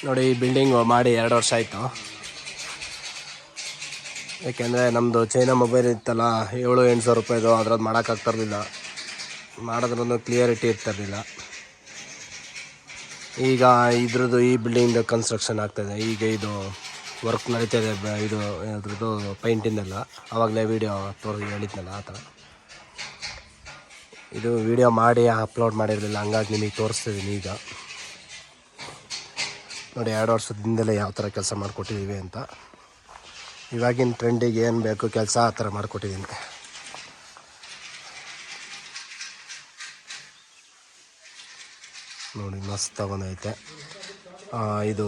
ನೋಡಿ ಈ ಬಿಲ್ಡಿಂಗ್ ಮಾಡಿ 2 ವರ್ಷ ಆಯಿತು. ಏಕೆಂದರೆ ನಮ್ಮದು ಚೈನಾ ಮೊಬೈಲ್ ಇತ್ತಲ್ಲ 7-8 ಸಾವಿರ ರೂಪಾಯಿದು, ಅದ್ರದ್ದು ಮಾಡೋಕ್ಕಾಗ್ತಿರ್ಲಿಲ್ಲ. ಮಾಡಿದ್ರೂ ಕ್ಲಿಯರಿಟಿ ಇರ್ತಿರ್ಲಿಲ್ಲ. ಈಗ ಇದ್ರದ್ದು ಈ ಬಿಲ್ಡಿಂಗ್ದು ಕನ್ಸ್ಟ್ರಕ್ಷನ್ ಆಗ್ತಾಯಿದೆ. ಈಗ ಇದು ವರ್ಕ್ ನಡೀತಾಯಿದೆ, ಇದು ಅದ್ರದ್ದು ಪೈಂಟಿಂದೆಲ್ಲ. ಆವಾಗಲೇ ವೀಡಿಯೋ ಹೇಳಿದ್ನಲ್ಲ ಆ ಥರ. ಇದು ವೀಡಿಯೋ ಮಾಡಿ ಅಪ್ಲೋಡ್ ಮಾಡಿರಲಿಲ್ಲ, ಹಂಗಾಗಿ ನಿಮಗೆ ತೋರಿಸ್ತಿದ್ದೀನಿ. ಈಗ ನೋಡಿ 2 ವರ್ಷದಿಂದಲೇ ಯಾವ ಥರ ಕೆಲಸ ಮಾಡಿಕೊಟ್ಟಿದ್ದೀವಿ ಅಂತ. ಇವಾಗಿನ ಟ್ರೆಂಡಿಗೆ ಏನು ಬೇಕು ಕೆಲಸ ಆ ಥರ ಮಾಡಿಕೊಟ್ಟಿದ್ದೀನಿ. ನೋಡಿ ಮಸ್ತಾಗಿ ಬಂದೈತೆ. ಇದು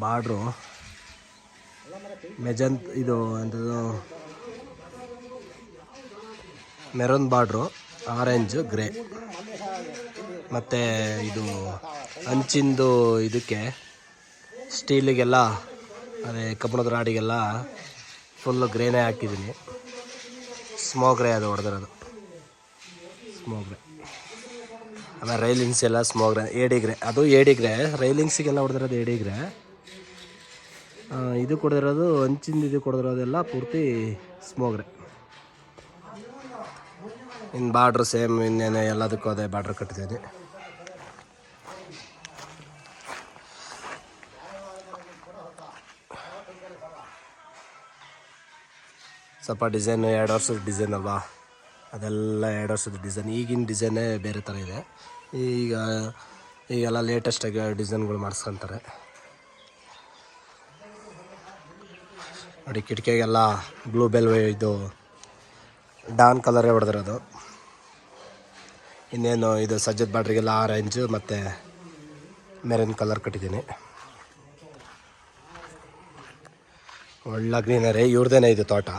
ಬಾರ್ಡ್ರು ಇದು ಎಂಥದ್ದು ಮೆರೂನ್ ಬಾರ್ಡ್ರು, ಆರೆಂಜ್ ಗ್ರೇ, ಮತ್ತು ಇದು ಅಂಚಿಂದು ಇದಕ್ಕೆ ಸ್ಟೀಲಿಗೆಲ್ಲ ಅದೇ ಕಬ್ಬಿಣದ ರಾಡಿಗೆಲ್ಲ ಫುಲ್ಲು ಗ್ರೇನೇ ಹಾಕಿದ್ದೀನಿ. ಸ್ಮೋಕ್ ಗ್ರೇ ಅದು ಹೊಡೆದಿರೋದು, ಸ್ಮೋಕ್ ಗ್ರೇ. ಆಮೇಲೆ ರೈಲಿಂಗ್ಸ್ ಎಲ್ಲ ಸ್ಮೋಕ್ ಗ್ರೇ, AD ಗ್ರೇ. ಅದು AD ಗ್ರೇ, ರೈಲಿಂಗ್ಸಿಗೆಲ್ಲ ಹೊಡೆದಿರೋದು AD ಗ್ರೇ. ಇದು ಕೊಡಿರೋದು ಅಂಚಿಂದ, ಇದು ಕೊಡಿರೋದೆಲ್ಲ ಪೂರ್ತಿ ಸ್ಮೋಕ್ ಗ್ರೇ. ಇನ್ನು ಬಾರ್ಡ್ರು ಸೇಮ್, ಇನ್ನೇನು ಎಲ್ಲದಕ್ಕೂ ಅದೇ ಬಾರ್ಡ್ರ್ ಕಟ್ಟಿದ್ದೀನಿ. ಸ್ವಲ್ಪ ಡಿಸೈನು 2 ವರ್ಷದ ಡಿಸೈನ್ ಅಲ್ವಾ, ಅದೆಲ್ಲ 2 ವರ್ಷದ ಡಿಸೈನ್. ಈಗಿನ ಡಿಸೈನೇ ಬೇರೆ ಥರ ಇದೆ. ಈಗೆಲ್ಲ ಲೇಟೆಸ್ಟಾಗಿ ಡಿಸೈನ್ಗಳು ಮಾಡಿಸ್ಕೊತಾರೆ. ನೋಡಿ ಕಿಟಕಿಗೆಲ್ಲ ಬ್ಲೂ ಬೆಲ್, ಇದು ಡಾನ್ ಕಲರೇ ಹೊಡೆದಿರೋದು. ಇನ್ನೇನು ಇದು ಸಜ್ಜದ ಬಾರ್ಡ್ರಿಗೆಲ್ಲ ಆರೆಂಜು ಮತ್ತು ಮೆರೂನ್ ಕಲರ್ ಕಟ್ಟಿದ್ದೀನಿ. ಒಳ್ಳೆ ಗ್ರೀನರಿ. ಇವ್ರದ್ದೇನೆ ಇದು ತೋಟ.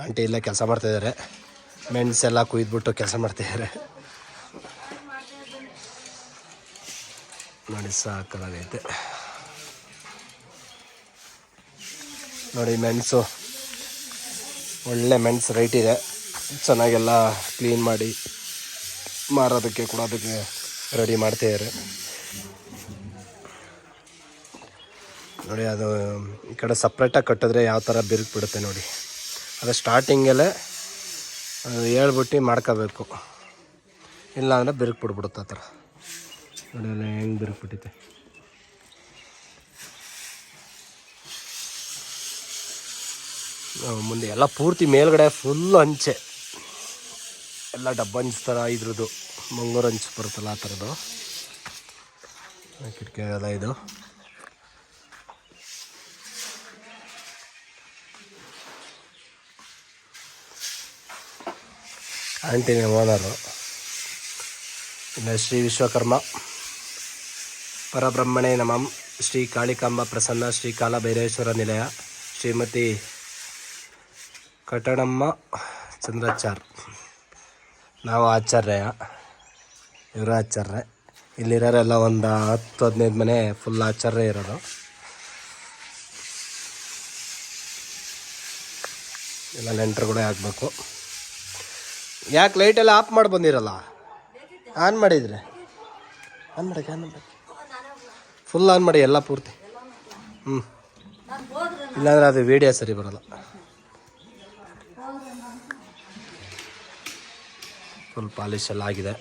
ಆಂಟಿ ಇಲ್ಲೇ ಕೆಲಸ ಮಾಡ್ತಾಯಿದ್ದಾರೆ. ಮೆಣಸೆಲ್ಲ ಕುಯ್ದುಬಿಟ್ಟು ಕೆಲಸ ಮಾಡ್ತಾಯಿದ್ದಾರೆ. ನೋಡಿ ಸಾಕಾಗೈತೆ. ನೋಡಿ ಮೆಣಸು, ಒಳ್ಳೆ ಮೆಣಸು ರೈಟ್ ಇದೆ. ಚೆನ್ನಾಗೆಲ್ಲ ಕ್ಲೀನ್ ಮಾಡಿ ಮಾರೋದಕ್ಕೆ ಕೊಡೋದಕ್ಕೆ ರೆಡಿ ಮಾಡ್ತಾಯಿದ್ದಾರೆ. ನೋಡಿ ಅದು ಈ ಕಡೆ ಸಪ್ರೇಟಾಗಿ ಕಟ್ಟಿದ್ರೆ ಯಾವ ಥರ ಬಿರುಕು ಬಿಡುತ್ತೆ ನೋಡಿ. ಅದು ಸ್ಟಾರ್ಟಿಂಗಲ್ಲೇ ಹೇಳ್ಬಿಟ್ಟು ಮಾಡ್ಕೋಬೇಕು, ಇಲ್ಲಾಂದರೆ ಬಿರುಕು ಬಿಡ್ಬಿಡುತ್ತೆ ಆ ಥರ. ನೋಡಿ ಅಲ್ಲ ಹೆಂಗೆ ಬಿರುಕು ಬಿಟ್ಟೈತೆ. ಮುಂದೆ ಎಲ್ಲ ಪೂರ್ತಿ ಮೇಲ್ಗಡೆ ಫುಲ್ಲು ಅಂಚೆ ಎಲ್ಲ ಡಬ್ಬ ಅಂಚು ಥರ, ಇದ್ರದ್ದು ಮಂಗಳೂರು ಅಂಚು ಬರುತ್ತಲ್ಲ ಆ ಥರದ್ದು ಕಿಟಕಿ ಎಲ್ಲ. ಇದು ಆಂಟಿನೇ ಓನರು. ಇನ್ನು ಶ್ರೀ ವಿಶ್ವಕರ್ಮ ಪರಬ್ರಹ್ಮಣೇ ನಮಃ, ಶ್ರೀ ಕಾಳಿಕಾಂಬ ಪ್ರಸನ್ನ, ಶ್ರೀ ಕಾಲಭೈರೇಶ್ವರ ನಿಲಯ, ಶ್ರೀಮತಿ ಕಟಣಮ್ಮ ಚಂದ್ರಾಚಾರ್. ನಾವು ಆಚಾರ್ಯ, ಇವರು ಆಚಾರ್ಯ. ಇಲ್ಲಿರೋರೆಲ್ಲ ಒಂದು 10-15 ಮನೆ ಫುಲ್ ಆಚಾರ್ಯ ಇರೋದು. ಎಲ್ಲ ನೆಂಟರುಗಳೇ ಆಗಬೇಕು. ಯಾಕೆ ಲೈಟೆಲ್ಲ ಆಫ್ ಮಾಡಿ ಬಂದಿರಲ್ಲ? ಆನ್ ಮಾಡಿದರೆ ಆನ್ ಮಾಡಿ ಫುಲ್ ಆನ್ ಮಾಡಿ ಎಲ್ಲ ಪೂರ್ತಿ. ಇಲ್ಲಾಂದರೆ ಅದು ವೀಡಿಯೋ ಸರಿ ಬರೋಲ್ಲ. ಫುಲ್ ಪಾಲಿಶ್ ಎಲ್ಲ ಆಗಿದೆ.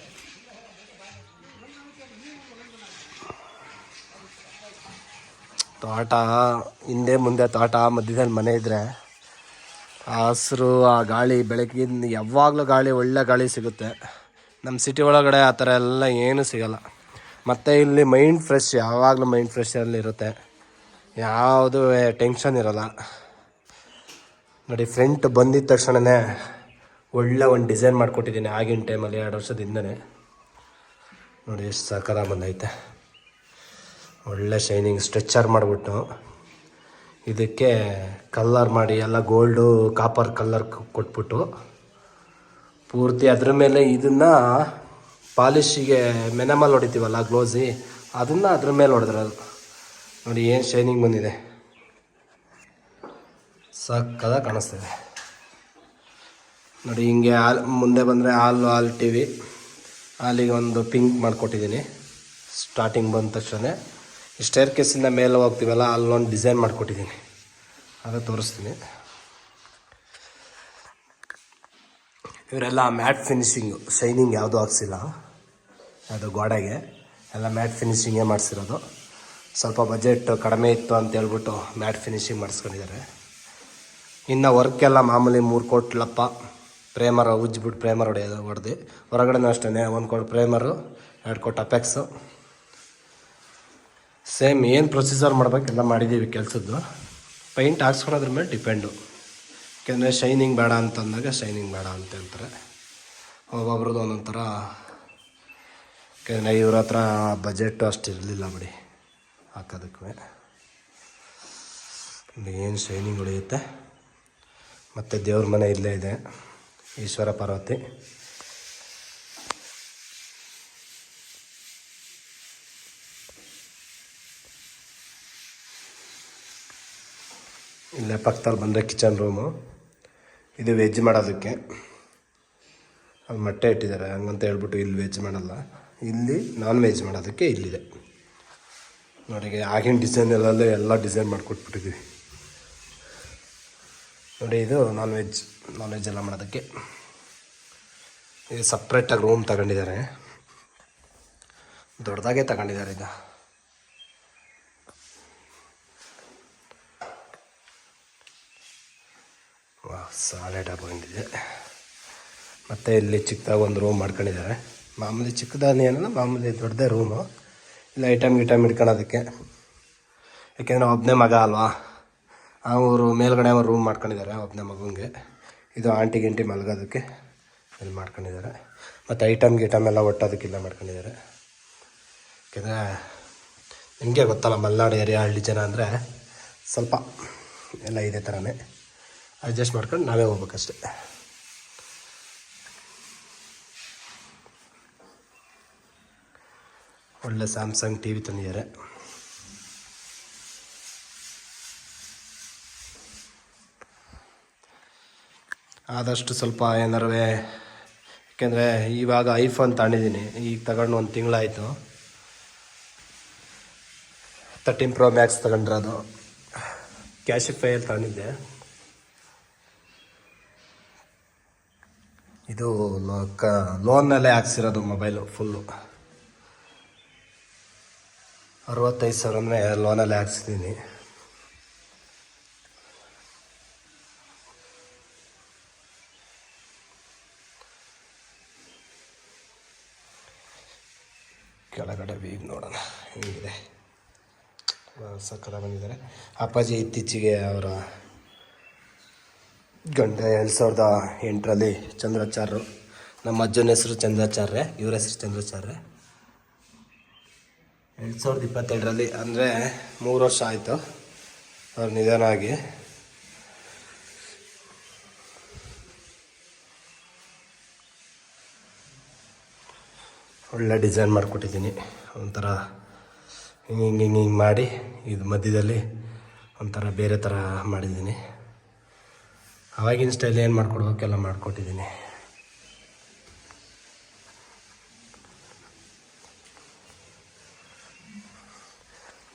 ತೋಟ ಹಿಂದೆ ಮುಂದೆ, ತೋಟ ಮಧ್ಯದಲ್ಲಿ ಮನೆ ಇದ್ದರೆ ಆ ಹಸಿರು, ಆ ಗಾಳಿ, ಬೆಳಗ್ಗಿಂದ ಯಾವಾಗಲೂ ಗಾಳಿ, ಒಳ್ಳೆ ಗಾಳಿ ಸಿಗುತ್ತೆ. ನಮ್ಮ ಸಿಟಿ ಒಳಗಡೆ ಆ ಥರ ಎಲ್ಲ ಏನೂ ಸಿಗೋಲ್ಲ. ಮತ್ತು ಇಲ್ಲಿ ಮೈಂಡ್ ಫ್ರೆಶ್, ಯಾವಾಗಲೂ ಮೈಂಡ್ ಫ್ರೆಶಲ್ಲಿ ಇರುತ್ತೆ, ಯಾವುದೂ ಟೆನ್ಷನ್ ಇರೋಲ್ಲ. ನೋಡಿ ಫ್ರಂಟ್ ಬಂದಿದ್ದ ತಕ್ಷಣವೇ ಒಳ್ಳೆ ಒಂದು ಡಿಸೈನ್ ಮಾಡಿಕೊಟ್ಟಿದ್ದೀನಿ ಆಗಿನ ಟೈಮಲ್ಲಿ, 2 ವರ್ಷದಿಂದನೇ. ನೋಡಿ ಎಷ್ಟು ಸಕ್ಕತ್ತಾಗಿ ಬಂದೈತೆ. ಒಳ್ಳೆ ಶೈನಿಂಗ್ ಸ್ಟ್ರೆಚ್ಚರ್ ಮಾಡಿಬಿಟ್ಟು ಇದಕ್ಕೆ ಕಲ್ಲರ್ ಮಾಡಿ, ಎಲ್ಲ ಗೋಲ್ಡು ಕಾಪರ್ ಕಲ್ಲರ್ ಕೊಟ್ಬಿಟ್ಟು ಪೂರ್ತಿ ಅದ್ರ ಮೇಲೆ ಇದನ್ನು ಪಾಲಿಶಿಗೆ ಮೆನಮಲ್ ಹೊಡಿತೀವಲ್ಲ ಗ್ಲೋಸಿ, ಅದನ್ನು ಅದ್ರ ಮೇಲೆ ಹೊಡೆದ್ರದು. ನೋಡಿ ಏನು ಶೈನಿಂಗ್ ಬಂದಿದೆ, ಸಕ್ಕತ್ತಾಗಿ ಕಾಣಿಸ್ತಿದೆ. ನೋಡಿ ಹಿಂಗೆ ಮುಂದೆ ಬಂದರೆ ಹಾಲ್ TV, ಹಾಲಿಗೆ ಒಂದು ಪಿಂಕ್ ಮಾಡಿಕೊಟ್ಟಿದ್ದೀನಿ, ಸ್ಟಾರ್ಟಿಂಗ್ ಬಂದ ತಕ್ಷಣ ಈ ಸ್ಟೇರ್ ಕೇಸಿಂದ ಮೇಲೆ ಹೋಗ್ತೀವಲ್ಲ ಅಲ್ಲೊಂದು ಡಿಸೈನ್ ಮಾಡಿಕೊಟ್ಟಿದ್ದೀನಿ, ಅದು ತೋರಿಸ್ತೀನಿ. ಇವರೆಲ್ಲ ಮ್ಯಾಟ್ ಫಿನಿಶಿಂಗು, ಶೈನಿಂಗ್ ಯಾವುದೂ ಹಾಕ್ಸಿಲ್ಲ, ಅದು ಗೋಡೆಗೆ ಎಲ್ಲ ಮ್ಯಾಟ್ ಫಿನಿಶಿಂಗೇ ಮಾಡಿಸಿರೋದು. ಸ್ವಲ್ಪ ಬಜೆಟ್ ಕಡಿಮೆ ಇತ್ತು ಅಂತ ಹೇಳ್ಬಿಟ್ಟು ಮ್ಯಾಟ್ ಫಿನಿಶಿಂಗ್ ಮಾಡಿಸ್ಕೊಂಡಿದ್ದಾರೆ. ಇನ್ನು ವರ್ಕೆಲ್ಲ ಮಾಮೂಲಿ 3 ಕೋಟ್ಲಪ್ಪ ಪ್ರೇಮರ್ ಉಜ್ಜಿಬಿಟ್ಟು ಪ್ರೇಮರ್ ಹೊಡೆದು ಹೊರಗಡೆನೂ ಅಷ್ಟೇ 1 ಕೋಟ್ ಪ್ರೇಮರು, 2 ಕೋಟ್ ಅಪೆಕ್ಸು. ಸೇಮ್ ಏನು ಪ್ರೊಸೀಜರ್ ಮಾಡಬೇಕೆಲ್ಲ ಮಾಡಿದ್ದೀವಿ ಕೆಲಸದ್ದು. ಪೈಂಟ್ ಹಾಕ್ಸ್ಕೊಳೋದ್ರ ಮೇಲೆ ಡಿಪೆಂಡು. ಯಾಕೆಂದರೆ ಶೈನಿಂಗ್ ಬೇಡ ಅಂತಂದಾಗ ಶೈನಿಂಗ್ ಬೇಡ ಅಂತ ಹೇಳ್ತಾರೆ. ಒಬ್ಬೊಬ್ರದ್ದು ಒಂದೊಂದು ಥರ. ಯಾಕೆಂದರೆ ಇವ್ರ ಹತ್ರ ಬಜೆಟ್ಟು ಅಷ್ಟು ಇರಲಿಲ್ಲ ಬಿಡಿ ಹಾಕೋದಕ್ಕೂ. ಏನು ಶೈನಿಂಗ್ ಉಳಿಯುತ್ತೆ. ಮತ್ತು ದೇವ್ರ ಮನೆ ಇಲ್ಲೇ ಇದೆ, ಈಶ್ವರ ಪಾರ್ವತಿ. ಇಲ್ಲೇ ಪಕ್ಕದಲ್ಲಿ ಬಂದರೆ ಕಿಚನ್ ರೂಮು. ಇದು ವೆಜ್ ಮಾಡೋದಕ್ಕೆ ಅಲ್ಲಿ ಮೊಟ್ಟೆ ಇಟ್ಟಿದ್ದಾರೆ, ಹಂಗಂತ ಹೇಳ್ಬಿಟ್ಟು ಇಲ್ಲಿ ವೆಜ್ ಮಾಡಲ್ಲ, ಇಲ್ಲಿ ನಾನ್ ವೆಜ್ ಮಾಡೋದಕ್ಕೆ ಇಲ್ಲಿದೆ ನೋಡಿ. ಆಗಿನ ಡಿಸೈನಲ್ಲೇ ಎಲ್ಲ ಡಿಸೈನ್ ಮಾಡಿಕೊಟ್ಬಿಟ್ಟಿದ್ದೀವಿ ನೋಡಿ. ಇದು ನಾನ್ ವೆಜ್ ಎಲ್ಲ ಮಾಡೋದಕ್ಕೆ ಇದು ಸಪ್ರೇಟಾಗಿ ರೂಮ್ ತಗೊಂಡಿದ್ದಾರೆ, ದೊಡ್ಡದಾಗೆ ತಗೊಂಡಿದ್ದಾರೆ. ಇದು ಸಾಲಿಡ್ ಬಂದಿದೆ. ಮತ್ತು ಇಲ್ಲಿ ಚಿಕ್ಕದಾಗಿ ಒಂದು ರೂಮ್ ಮಾಡ್ಕೊಂಡಿದ್ದಾರೆ. ಮಾಮೂಲಿ ಚಿಕ್ಕದಾಗಿ ಏನಲ್ಲ, ಮಾಮೂಲಿ ದೊಡ್ಡದೇ ರೂಮು. ಇಲ್ಲ ಐಟಮ್ ಇಟ್ಕೊಳ್ಳೋದಕ್ಕೆ. ಯಾಕೆಂದರೆ ಒಬ್ಬನೇ ಮಗ ಅಲ್ವಾ, ಅವರು ಮೇಲ್ಗಡೆ ರೂಮ್ ಮಾಡ್ಕೊಂಡಿದ್ದಾರೆ ಒಬ್ಬನೇ ಮಗನಿಗೆ. ಇದು ಆಂಟಿ ಗಿಂಟಿ ಮಲಗೋದಕ್ಕೆ ಇಲ್ಲಿ ಮಾಡ್ಕೊಂಡಿದ್ದಾರೆ. ಮತ್ತು ಐಟಮ್ ಎಲ್ಲ ಒಟ್ಟೋದಕ್ಕಿಲ್ಲ ಮಾಡ್ಕೊಂಡಿದ್ದಾರೆ. ಯಾಕೆಂದರೆ ನಿಮಗೆ ಗೊತ್ತಲ್ಲ, ಮಲೆನಾಡು ಏರಿಯಾ ಹಳ್ಳಿ ಜನ ಅಂದರೆ ಸ್ವಲ್ಪ ಎಲ್ಲ ಇದೇ ಥರನೇ ಅಡ್ಜಸ್ಟ್ ಮಾಡ್ಕೊಂಡು ನಾವೇ ಹೋಗ್ಬೇಕಷ್ಟೆ. ಒಳ್ಳೆ ಸ್ಯಾಮ್ಸಂಗ್ ಟಿ ವಿ ತಂದಿದ್ದಾರೆ. ಆದಷ್ಟು ಸ್ವಲ್ಪ ಏನಾರು, ಯಾಕೆಂದರೆ ಇವಾಗ ಐಫೋನ್ ತಗೊಂಡಿದ್ದೀನಿ, ಈಗ ತಗೊಂಡು 1 ತಿಂಗಳಾಯಿತು. 13 Pro Max ತಗೊಂಡಿರೋದು. ಕ್ಯಾಶಿಫೈಯಲ್ಲಿ ತಗೊಂಡಿದ್ದೆ. ಇದು ಲೋನ್ನಲ್ಲೇ ಹಾಕ್ಸಿರೋದು ಮೊಬೈಲು ಫುಲ್ಲು. 65,000 ಲೋನಲ್ಲೇ ಹಾಕ್ಸಿದ್ದೀನಿ. ಕೆಳಗಡೆ ವೀವ್ ನೋಡೋಣ ಹೇಗಿದೆ. ಸಕ್ಕದ ಬಂದಿದ್ದಾರೆ. ಅಪ್ಪಾಜಿ ಇತ್ತೀಚೆಗೆ ಅವರ ಗಂಡ 2008ರಲ್ಲಿ ಚಂದ್ರಾಚಾರ್ಯರು. ನಮ್ಮ ಅಜ್ಜನ ಹೆಸರು ಚಂದ್ರಾಚಾರ್ಯ, ಇವ್ರ ಹೆಸರು ಚಂದ್ರಾಚಾರ್ಯ. 2022ರಲ್ಲಿ ಅಂದರೆ 3 ವರ್ಷ ಆಯಿತು ಅವ್ರು ನಿಧನ ಆಗಿ. ಒಳ್ಳೆ ಡಿಸೈನ್ ಮಾಡಿಕೊಟ್ಟಿದ್ದೀನಿ. ಒಂಥರ ಹಿಂಗೆ ಮಾಡಿ, ಇದು ಮಧ್ಯದಲ್ಲಿ ಒಂಥರ ಬೇರೆ ಥರ ಮಾಡಿದ್ದೀನಿ. ಆವಾಗಿನ ಸ್ಟೈಲ್ ಏನು ಮಾಡ್ಕೊಡ್ಬೇಕೆಲ್ಲ ಮಾಡಿಕೊಟ್ಟಿದ್ದೀನಿ.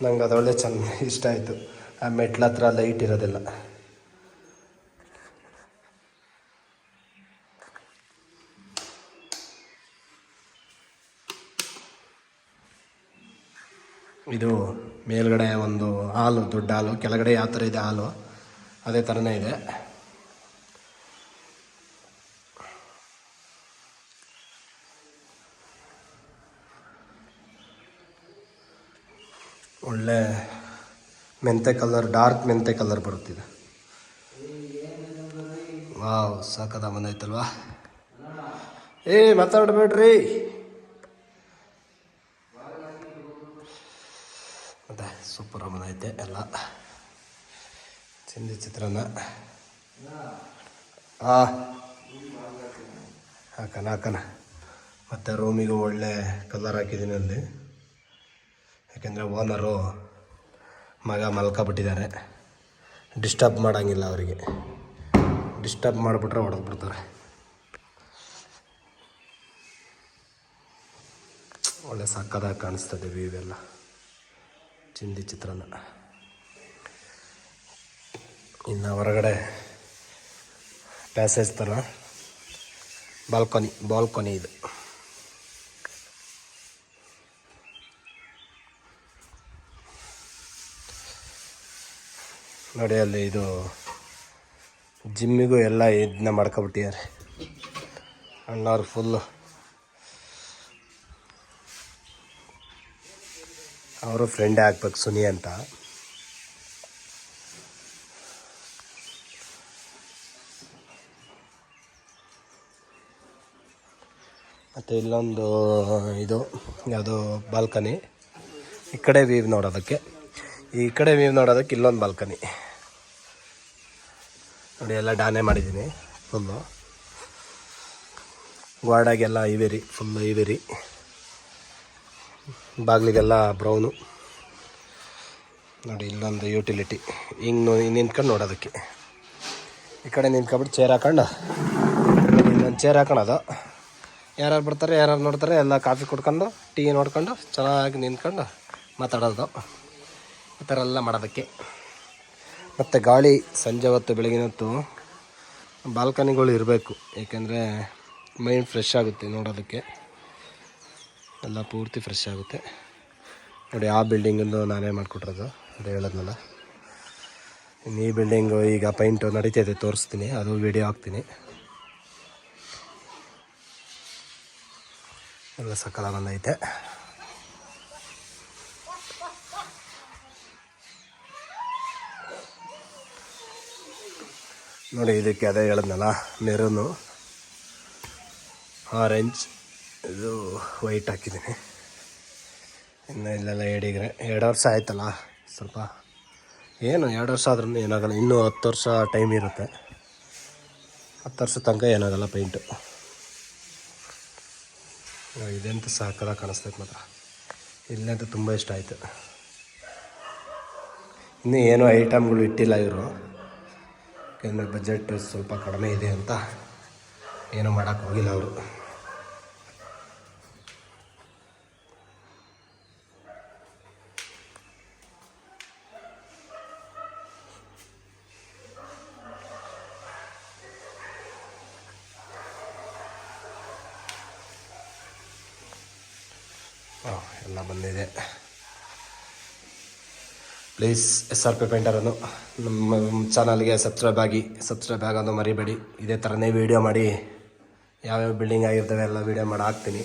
ನಂಗೆ ಅದು ಒಳ್ಳೆ ಇಷ್ಟ ಆಯಿತು. ಆ ಮೆಟ್ಲ ಹತ್ರ ಲೈಟ್ ಇರೋದಿಲ್ಲ. ಇದು ಮೇಲ್ಗಡೆ ಒಂದು ಹಾಲು, ದೊಡ್ಡ ಹಾಲು, ಕೆಳಗಡೆ ಯಾವ ಥರ ಇದೆ ಹಾಲು ಅದೇ ಥರನೇ ಇದೆ. ಒಳ್ಳೆ ಮೆಂತೆ ಕಲರ್, ಡಾರ್ಕ್ ಮೆಂತೆ ಕಲರ್ ಬರುತ್ತಿದೆ. ವಾವ್, ಸಾಕದ ಬಂದೈತಲ್ವಾ. ಮಾತಾಡಬೇಡ್ರಿ. ಮತ್ತೆ ಸೂಪರ್ ಬಂದೈತೆ ಎಲ್ಲ. ಚಿಂದಿ ಚಿತ್ರಾನ್ನ ಹಾಕನ. ಮತ್ತು ರೂಮಿಗೂ ಒಳ್ಳೆ ಕಲರ್ ಹಾಕಿದ್ದೀನಿ ಅಲ್ಲಿ. ಯಾಕೆಂದರೆ ಓನರು ಮಗ ಮಲ್ಕೊಬಿಟ್ಟಿದ್ದಾರೆ, ಡಿಸ್ಟರ್ಬ್ ಮಾಡೋಂಗಿಲ್ಲ ಅವರಿಗೆ. ಡಿಸ್ಟರ್ಬ್ ಮಾಡಿಬಿಟ್ರೆ ಹೊಡೆದ್ಬಿಡ್ತಾರೆ. ಒಳ್ಳೆ ಸಕ್ಕದಾಗಿ ಕಾಣಿಸ್ತದೆ ವ್ಯೂ ಎಲ್ಲ. ಚಿಂದಿ ಚಿತ್ರಾನ್ನ. ಇನ್ನು ಹೊರಗಡೆ ಪ್ಯಾಸೇಜ್ ಥರ ಬಾಲ್ಕನಿ ಇದು. ನೋಡಿ ಅಲ್ಲಿ ಇದು ಜಿಮ್ಮಿಗೂ ಎಲ್ಲ ಇದನ್ನ ಮಾಡ್ಕೊಬಿಟ್ಟಿದ್ದಾರೆ ಅಣ್ಣವ್ರು ಫುಲ್ಲು. ಅವರು ಫ್ರೆಂಡೇ ಆಗ್ಬೇಕು ಸುನಿ ಅಂತ. ಮತ್ತು ಇಲ್ಲೊಂದು ಇದು ಯಾವುದು ಬಾಲ್ಕನಿ. ಈ ಕಡೆ ವ್ಯೂ ನೋಡೋದಕ್ಕೆ ಇಲ್ಲೊಂದು ಬಾಲ್ಕನಿ ನೋಡಿ. ಎಲ್ಲ ಡಾನೆ ಮಾಡಿದ್ದೀನಿ ಫುಲ್ಲು. ಗಾರ್ಡಾಗೆಲ್ಲ ಫುಲ್ಲು ಇವೇರಿ. ಬಾಗಿಲಿಗೆಲ್ಲ ಬ್ರೌನು ನೋಡಿ. ಇಲ್ಲೊಂದು ಯುಟಿಲಿಟಿ ಹಿಂಗೆ ನಿಂತ್ಕೊಂಡು ನೋಡೋದಕ್ಕೆ. ಈ ಕಡೆ ನಿಂತ್ಕೊಬಿಟ್ಟು ಚೇರ್ ಹಾಕೊಂಡು ಇನ್ನೊಂದು ಚೇರ್ ಹಾಕೊಳೋದು. ಯಾರ್ಯಾರು ಬರ್ತಾರೆ ಯಾರ್ಯಾರು ನೋಡ್ತಾರೆ ಎಲ್ಲ ಕಾಫಿ ಕುಡ್ಕೊಂಡು ಟೀ ನೋಡ್ಕೊಂಡು ಚೆನ್ನಾಗಿ ನಿಂತ್ಕೊಂಡು ಮಾತಾಡೋದು. ಈ ಥರ ಎಲ್ಲ ಮಾಡೋದಕ್ಕೆ. ಮತ್ತು ಗಾಳಿ ಸಂಜೆ ಹೊತ್ತು ಬೆಳಗಿನ ಹೊತ್ತು ಬಾಲ್ಕನಿಗಳು ಇರಬೇಕು. ಏಕೆಂದರೆ ಮೈಂಡ್ ಫ್ರೆಶ್ ಆಗುತ್ತೆ ನೋಡೋದಕ್ಕೆ. ಎಲ್ಲ ಪೂರ್ತಿ ಫ್ರೆಶ್ ಆಗುತ್ತೆ ನೋಡಿ. ಆ ಬಿಲ್ಡಿಂಗಿಂದು ನಾನೇ ಮಾಡಿಕೊಟ್ರದು ಅದು ಹೇಳೋದ್ನಲ್ಲ. ಇನ್ನು ಈ ಬಿಲ್ಡಿಂಗು ಈಗ ಪೈಂಟು ನಡೀತೈತೆ, ತೋರಿಸ್ತೀನಿ. ಅದು ವಿಡಿಯೋ ಹಾಕ್ತೀನಿ. ಎಲ್ಲ ಸಕಲ ಬಂದೈತೆ. ನೋಡಿ ಇದಕ್ಕೆ ಅದೇ ಹೇಳಿದ್ನಲ್ಲ, ಮೆರೂನು, ಆರೆಂಜ್, ಇದು ವೈಟ್ ಹಾಕಿದ್ದೀನಿ. ಇನ್ನು ಇಲ್ಲೆಲ್ಲ 2 ವರ್ಷ ಆಯ್ತಲ್ಲ. ಸ್ವಲ್ಪ ಏನು 2 ವರ್ಷ ಆದ್ರೂ ಏನಾಗಲ್ಲ. ಇನ್ನೂ 10 ವರ್ಷ ಟೈಮ್ ಇರುತ್ತೆ. 10 ವರ್ಷ ತನಕ ಏನಾಗಲ್ಲ ಪೈಂಟು. ಇದಂತೂ ಸಾಕದಾಗ ಕಾಣಿಸ್ತೈತೆ ಮಾತ್ರ. ಇಲ್ಲಂತೂ ತುಂಬ ಇಷ್ಟ ಆಯಿತು. ಇನ್ನೂ ಏನೂ ಐಟಮ್ಗಳು ಇಟ್ಟಿಲ್ಲ ಇವರು. ಯಾಕೆಂದರೆ ಬಜೆಟ್ ಸ್ವಲ್ಪ ಕಡಿಮೆ ಇದೆ ಅಂತ ಏನೂ ಮಾಡೋಕ್ಕೆ ಹೋಗಿಲ್ಲ ಅವರು. ಎಲ್ಲ ಬಂದಿದೆ. ಪ್ಲೀಸ್ SRP ಪೇಂಟರನ್ನು ನಮ್ಮ ಚಾನಲ್ಗೆ ಸಬ್ಸ್ಕ್ರೈಬ್ ಆಗೋದು ಮರಿಬೇಡಿ. ಇದೇ ಥರನೇ ವೀಡಿಯೋ ಮಾಡಿ ಯಾವ್ಯಾವ ಬಿಲ್ಡಿಂಗ್ ಆಗಿರ್ತವೆ ಎಲ್ಲ ವೀಡಿಯೋ ಮಾಡಿ ಹಾಕ್ತೀನಿ.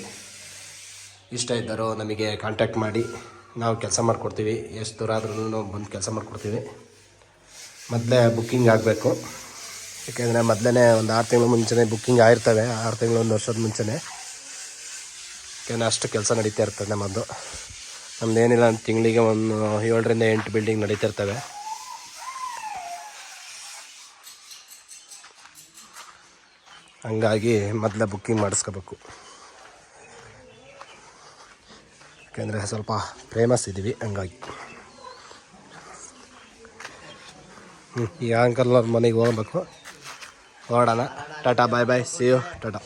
ಇಷ್ಟ ಇದ್ದರೂ ನಮಗೆ ಕಾಂಟ್ಯಾಕ್ಟ್ ಮಾಡಿ, ನಾವು ಕೆಲಸ ಮಾಡಿಕೊಡ್ತೀವಿ. ಎಷ್ಟು ದೂರ ಆದ್ರೂ ಬಂದು ಕೆಲಸ ಮಾಡಿಕೊಡ್ತೀವಿ. ಮೊದಲೇ ಬುಕ್ಕಿಂಗ್ ಆಗಬೇಕು. ಏಕೆಂದರೆ ಮೊದಲೇ ಒಂದು 6 ತಿಂಗಳು ಮುಂಚೆನೇ ಬುಕ್ಕಿಂಗ್ ಆಗಿರ್ತವೆ. 6 ತಿಂಗಳು 1 ವರ್ಷದ ಮುಂಚೆನೇ. ಯಾಕೆಂದರೆ ಅಷ್ಟು ಕೆಲಸ ನಡೀತಾ ಇರ್ತದೆ ನಮ್ಮದು. ನಮ್ಮದೇನಿಲ್ಲ ತಿಂಗಳಿಗೆ ಒಂದು 7 ರಿಂದ 8 ಬಿಲ್ಡಿಂಗ್ ನಡೀತಿರ್ತವೆ. ಹಂಗಾಗಿ ಮೊದಲೇ ಬುಕ್ಕಿಂಗ್ ಮಾಡಿಸ್ಕೋಬೇಕು. ಯಾಕೆಂದರೆ ಸ್ವಲ್ಪ ಫೇಮಸ್ ಇದ್ದೀವಿ ಹಂಗಾಗಿ. ಈಗ ಅಂಕಲ್ ಅವ್ರ ಮನೆಗೆ ಹೋಗ್ಬೇಕು. ಹೊರಡೋಣ. ಟಾಟಾ, ಬಾಯ್ ಬಾಯ್, ಸಿ ಯು, ಟಾಟಾ.